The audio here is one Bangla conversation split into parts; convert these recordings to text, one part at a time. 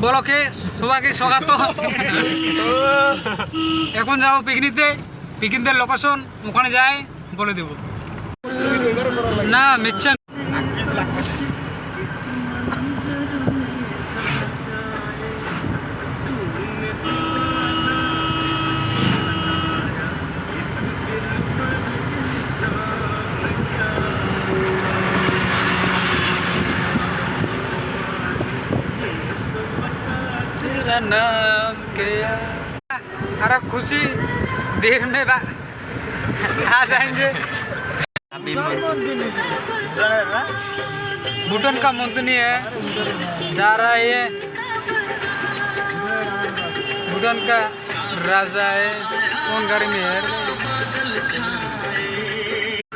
ব্লকে সবাইকে স্বাগত। এখন যাবো পিকনিকের লোকেশন, ওখানে যাই বলে দেব। না মিচ্ছেন नाम किया। अरे खुशी देर में आ जाएंगे। भूटान का मंत्री है, जा रहा है। भूटान का राजा है, कौन गाड़ी में है?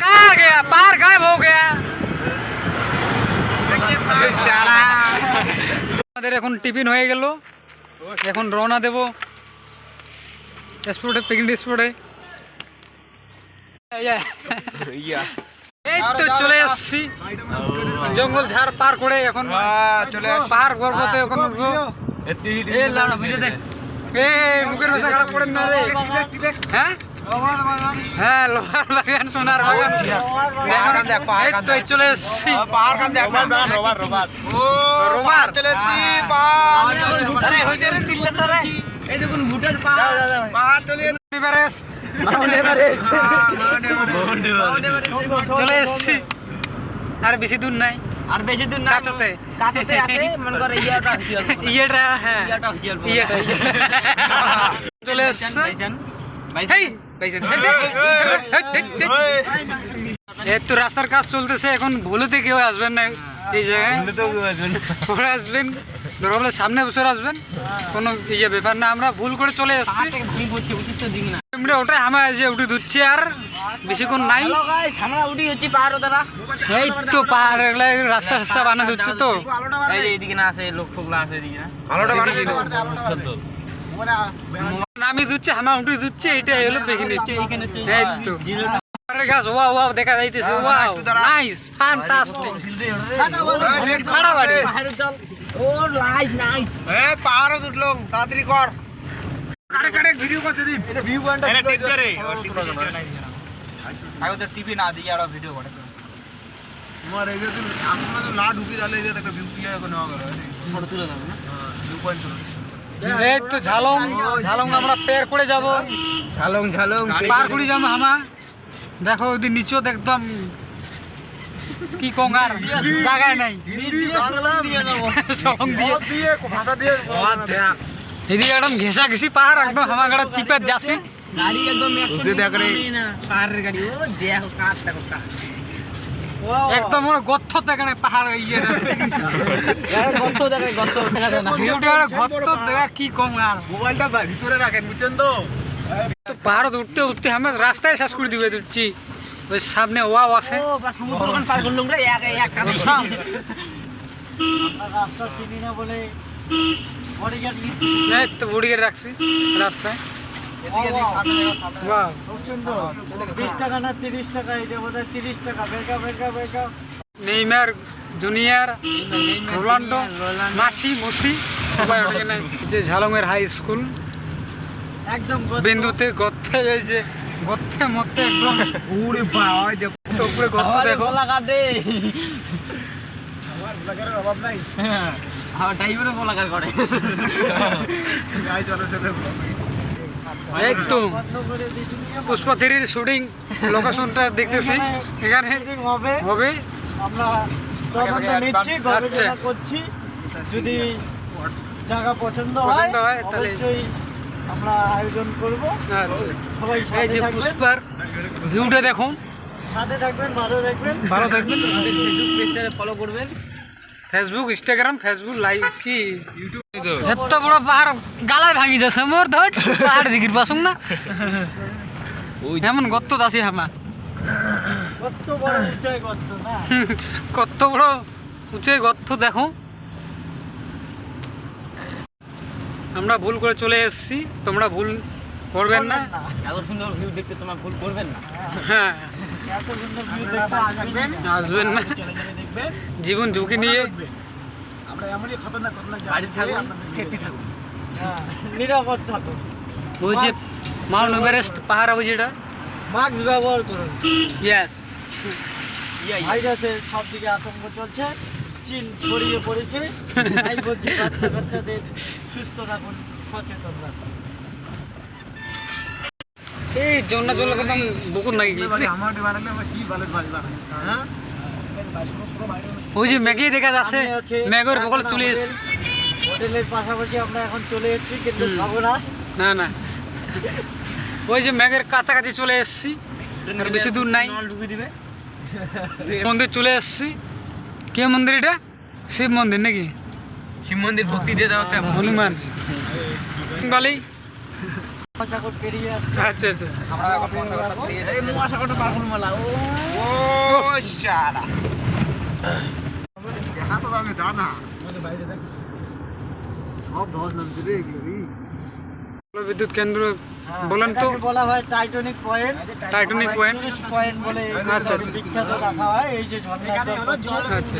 कहाँ गया? पार गायब हो गया। আমাদের এখন টিফিন হয়ে গেল, এখন রওনা দেব স্পটে, পিকনিক স্পটে। এই তো চলে আসছি জঙ্গল ঝাড় পার করে, এখন চলে পার করবো তো এখন উঠবো। মুখের ভাষা খারাপ করেন না রে। হ্যাঁ হ্যাঁ, লোহার বাগান, সোনার বাগান। এই তো চলে এসছি চলে এসছি। আর বেশি দূর নাই, আর বেশি দূর না, কাছতে আছে মনে করে ইয়েটা। হ্যাঁ ইয়েটা চলে এসছে। তো রাস্তার কাজ চলতেছে, এখন ভুলেতে কেউ আসবেন না এই জায়গায়। পরে আসবেন, ধরো সামনে বছর আসবেন, কোনো ইয়ে ব্যাপার না। আমরা ভুল করে চলে আসছি। ওটাই আমার যে উঠে ধুচ্ছি, আর বেশিক্ষণ নাই। এই তো পাহাড় রাস্তা রাস্তা বানা ধুচ্ছে তো। এইদিকে না আছে লোক টোকলা আছে, আমি ধুচ্ছি, আমার উঠে ধুচ্ছে। এইটাই হলো পিকনিক। এই তো গাছ, ওয়াও ওয়াও দেখা যাইতেছে। Wow nice, fantastic. ফাড়াবাড়ি ও নাইস নাইস। পাহাড়ও উঠলো, তাড়াতাড়ি কর। কাটে কাটে ভিডিও করতে দিন। এটা ভিউ পয়েন্টটা এটা ঠিক করে আর আগে তো টিভি না দিয়ে আর ভিডিও করে তোমার। এই যে আমরা তো না ঢুকি তাহলে এই যে একটা ভিউ ইয়া করে নেওয়া করে ফটো তুলে দাও না। হ্যাঁ ভিউ পয়েন্ট তুলে। এই তো ঝালং আমরা পের করে যাব। ঝালং পার করে যাবো হামা। দেখো ওই নিচে একদম কি কঙ্গার, জায়গায় নাই। এদিকে একদম ঘেঁষা ঘেঁষি পাহাড়, একদম হামা গাড়া চিপে যাচ্ছে। একদম গর্ত দেখে পাহাড়, কি কম। আর মোবাইলটা ভিতরে রাখেন, বুঝছেন তো। পাহাড় উঠতে উঠতে আমরা রাস্তায় শেষ করে দিবে দিচ্ছি। ওই সামনে ওয়াও আছে, বডিগার্ড রাখছি রাস্তায়। 20 টাকা না 30 টাকা, এটা বোধহয় 30 টাকা। নেইমার জুনিয়র, রোনাল্ডো, মাসি মুসি সবাই ওঠে। যে ঝালংয়ের হাই স্কুল একদম বিন্দুতে গর্তে, এই যে গর্তে মধ্যে একদম উড়ে পাওয়া তো উপরে গর্ত দেখো। অভাব নাই, আমার ড্রাইভারে বলাকার করে। একদম পুষ্পা 3-র শুটিং লোকেশনটা দেখতেছি, এখানে হবে। আমরা নিচ্ছি, গবেষণা করছি। যদি জায়গা পছন্দ হয় তাহলে আমরা আয়োজন করব। আচ্ছা, সবাই এই যে পুষ্পার ভিউটা দেখুন। সাথে থাকবেন, ভালো থাকবেন। ফেসবুক পেজটাকে ফলো করবেন, ফেসবুক ইনস্টাগ্রাম, ফেসবুক লাইভ কি ইউটিউব। এত বড় পাহাড় গালায় ভাঙি যাচ্ছে মোর। ধর পাহাড় দিকির পাসুন না, এমন গর্ত আছে আমার। কত বড় উঁচাই গর্ত না, কত বড় উঁচাই গর্ত দেখো। আমরা ভুল করে চলে এসেছি, তোমরা ভুল করবেন না। এত সুন্দর ভিউ দেখতে তোমরা ভুল করবেন না। হ্যাঁ এত সুন্দর ভিউ দেখতে আসবেন না, জীবন ঝুঁকি নিয়ে আমরা এমনই খতরনাক গাড়ি থাকুন, সেফটি থাকুন, হ্যাঁ নিরাপদ থাকুন। ওই যে মাউন্ট এভারেস্ট পাহাড়, ওই যেটা মাস্ক ব্যবহার করুন। ইয়েস, ভাইরাসের সব দিকে আতঙ্ক চলছে, চীন ছড়িয়ে পড়েছে। তাই বলছি বাচ্চা কাচ্চাদের সুস্থ রাখুন, সচেতন রাখুন। এই জন্না জল একদম বকুর নাই ওই যে ম্যাগি দেখা যাচ্ছে, ম্যাগের বকল চলে এসেছে। হোটেলের পাশাপাশি আমরা এখন চলে এসেছি, কিন্তু খাবো না। না না, ওই যে ম্যাগের কাছাকাছি চলে এসেছি, আর বেশি দূর নাই। মন্দির চলে এসেছি। কে মন্দির এটা? শিব মন্দির নাকি? শিব মন্দির ভক্তি দিয়ে দেওয়া হনুমান বালি। মহাসাগর পেরিয়ে আসছে। আচ্ছা আচ্ছা, এই মহাসাগরটা পার করুন মালা। ও শালা দেখা তো আমি জানা আমাদের বাইরে দেখ সব ধস নামছে রে। বিদ্যুৎ কেন্দ্র বলেন তো? বলা হয় Titanic point. Titanic point point বলে আচ্ছা আচ্ছা বিখ্যাত রাখা হয়। এই যে ঝর্ণা, আচ্ছা আচ্ছা,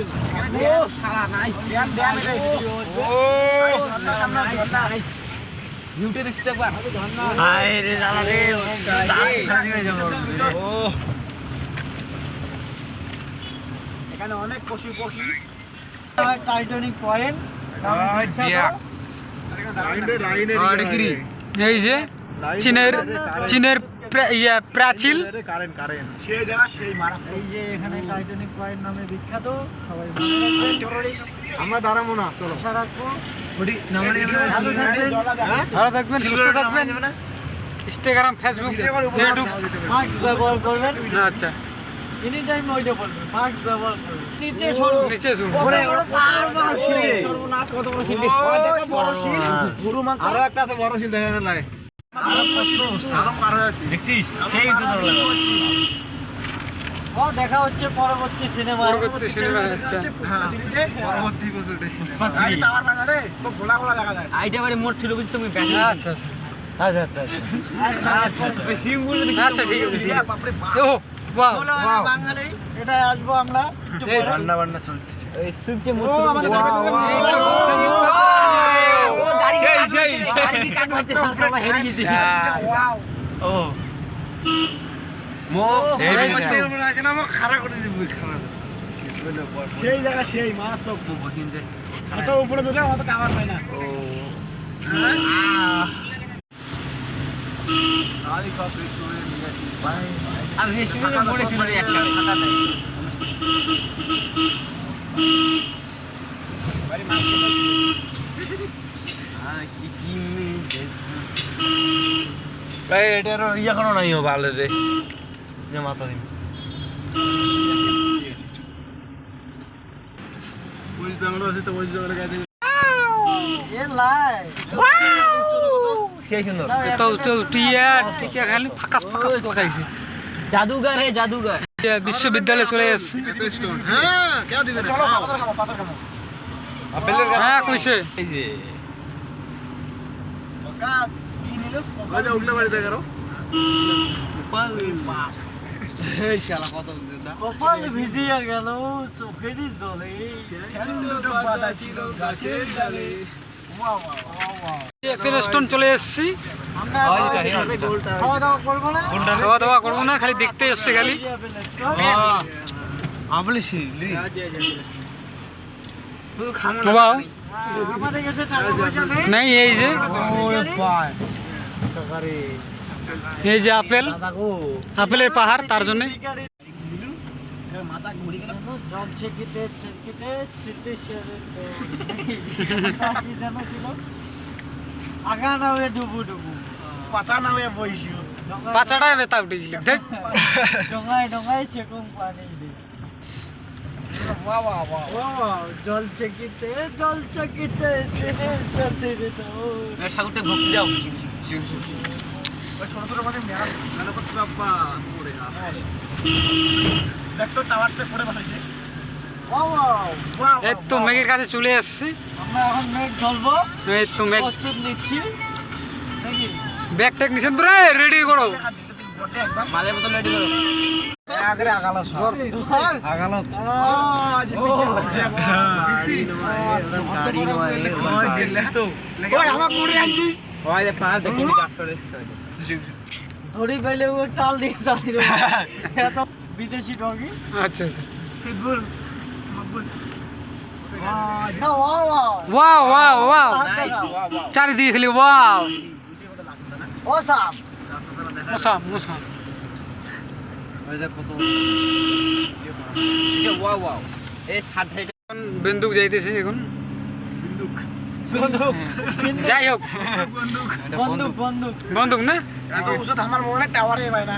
ও শালা নাই ড্যাম ড্যাম রে। ও সামনে ঝর্ণা নিউটে দেখতে একবার ঝর্ণা। হায় রে জানা রে, দাঁড়ি হয়ে যাব। ও এখানে অনেক পশু পক্ষী। টাইটানিক পয়েন্ট এই যে চীনের প্রাচীর। এই যে এখানে টাইটানিক পয়েন্ট নামে বিখ্যাত। সবাই আমরা দাঁড়াবো না, চলো আশা রাখবো। ভালো থাকবেন, সুস্থ থাকবেন। ইনস্টাগ্রাম, ফেসবুক, ইউটিউব মাস্ক ব্যবহার করবেন। আচ্ছা, এনি টাইম ওইটা বলবেন, মাস্ক ব্যবহার করবেন। নিচে সরুন, নিচে শুনুন। সর্বনাশ, কত বড় শিল! বড় শিল, গুরু মাথা। আরো একটা আছে বড় শিল, দেখা যায়। দেখছিস সেই দেখা হচ্ছে পরবর্তী সিনেমা। পরবর্তী সিনেমা। আচ্ছা, পরবর্তী গোলা গোলা দেখা যায়। আইটা বাড়ি মোট ছিল বুঝি তুমি? আচ্ছা আচ্ছা আচ্ছা আচ্ছা আচ্ছা আচ্ছা, ঠিক আছে ঠিক আছে। ও ওয়াও ওয়াও, বাঙালি এটা আসবো আমরা। এই রান্না বান্না চলতেছে। এই সুইফটে মোট ও আমাদের সেই ওয়াও ও মো খাড়া করে দিব, সেই জায়গা সেই মারাত্মক এত উপরে দুটো অত কাভার হয় না। ও আমি রেস্টুরেন্টে পড়েছিল একটা খাতা নাই। ভাই এটার ইয়া কোনো নাই ভালো রে, মাথা দিন সেই সুন্দর জাদুঘর। হে জাদুঘর, বিশ্ববিদ্যালয়ে চলে এসেছি। হ্যাঁ কইছে কপাল ভিজিয়া গেল চোখেরই জলে। প্লেস্টোন চলে এসেছি। খাওয়া দাওয়া করবো না, খাওয়া দাওয়া করবো না, খালি দেখতে এসছে খালি। আমাদের কাছে টাকা পয়সা নেই। এই যে এই যে আপেল, আপেলের পাহাড়, তার জন্য মাথা ঘুরে গেল। জল ছেকিতে ছেকিতে আগা নামে ডুবু ডুবু, পাচা নামে বইসিও। পাচাটা বেতা উঠেছিল। ডোঙায় ডোঙায় চেকুং পানি দি। জল ছেকিতে সাথে ঠাকুরটা ঘুরতে যাও। ছোট ছোট মানে মেলা করতে বাবা পড়ে দেখতো টাওয়ারতে পড়ে বসেছে। এই তো মেঘের কাছে চলে এসেছি। আমরা এখন মেঘ ধরবো, এই তো মেঘ, প্রস্তুত নিচ্ছি নাকি? ব্যাগ ট্যাগ নিছেন তো রে, রেডি করো। মালের বোতল রেডি করো আগে আগালো সর আগালো ওই আমার পড়ে আছিস ওই যে পাঁচ দেখি কাজ করে ধরি পাইলে ও চাল দিয়ে চালি দেব এত বিদেশি ডগি আচ্ছা আচ্ছা ফিটবল ওয়াও ওয়াও ওয়াও চারিদিকে খালি ওয়াও ওসাম মোসাম মোসাম ওই যে কত ওয়াও ওয়াও এই সাত বন্দুক যাইতেছে এখন বন্দুক যাই হোক বন্দুক বন্দুক বন্দুক বন্দুক না এত ওষুধ আমার মনে টাওয়ারে ভাই না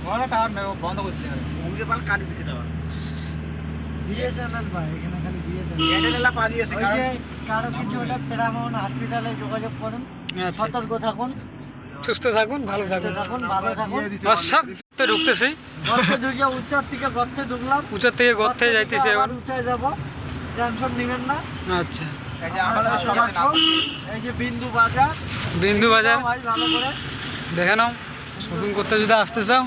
মনে টাওয়ার না বন্ধ করছে মুখে পাল কাটি দিছে টাওয়ার বিএসএনএল ভাই এখানে খালি বিএসএনএল এয়ারটেল পাজি আছে কারো কিছু হলে প্যারামাউন্ট হসপিটালে যোগাযোগ করুন সতর্ক থাকুন সুস্থ থাকুন ভালো থাকুন ভালো থাকুন সব তো ঢুকতেছি গর্তে ঢুকে উচ্চার থেকে গর্তে ঢুকলাম উঁচার থেকে গর্তে যাইতেছে এখন উঠে যাব টেনশন নেবেন না আচ্ছা এই যে আমাদের সবার এই যে বিন্দু বাজার বিন্দু বাজার ভাই ভালো করে দেখে নাও শপিং করতে যদি আসতে চাও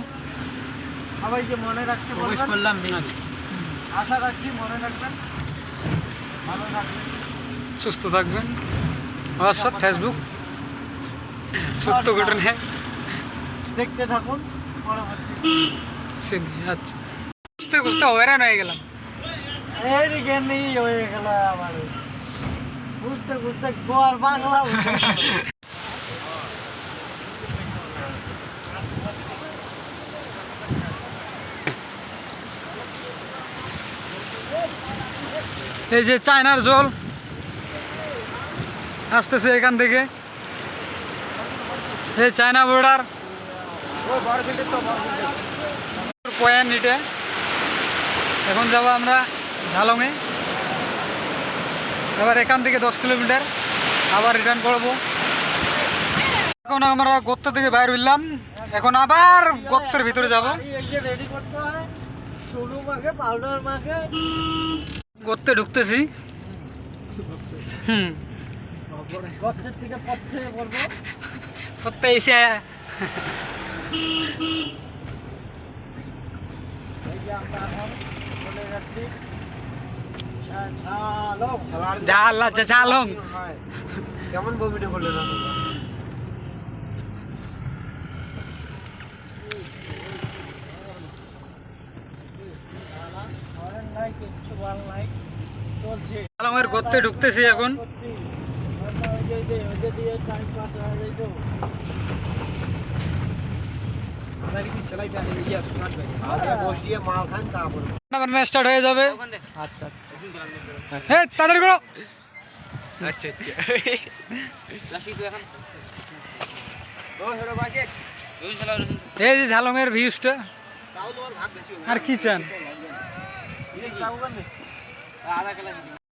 সবাই যে মনে রাখতে প্রবেশ বলবেন করলাম আচ্ছা আশা রাখছি মনে রাখবেন ভালো থাকবেন সুস্থ থাকবেন হোয়াটসঅ্যাপ ফেসবুক সত্য ঘটনা দেখতে থাকুন পরবর্তী আচ্ছা খুঁজতে খুঁজতে হয়রান হয়ে গেলাম এইদিকে নেই হয়ে গেল আমার বুঝতে বুঝতে গোয়ার বাংলা এই যে চায়নার জল আসতেছে এখান থেকে এই চায়না বর্ডার পয়েন্ট এটা এখন যাব আমরা ঝালংয়ে এবার এখান থেকে 10 কিলোমিটার আবার রিটার্ন করব এখন আমরা গর্ত থেকে বাইর হইলাম এখন আবার গর্তের ভিতরে যাব রেডি করতে হয় চুলু মাখে পাউডার মাখে গর্তে ঢুকতেছি গর্তের থেকে পথে করবো গর্তে এসে এই যে আমরা এখন চলে যাচ্ছি ঝালং কেমন বমিটা করলে না কিচ্ছু ভালো নাই চলছে ঝালংয়ের গর্তে ঢুকতেছি এখন স্টার্ট হয়ে যাবে আচ্ছা হ্যাঁ তাদের করো আচ্ছা এই যে ঝালংয়ের ভিউজটা আর কি চান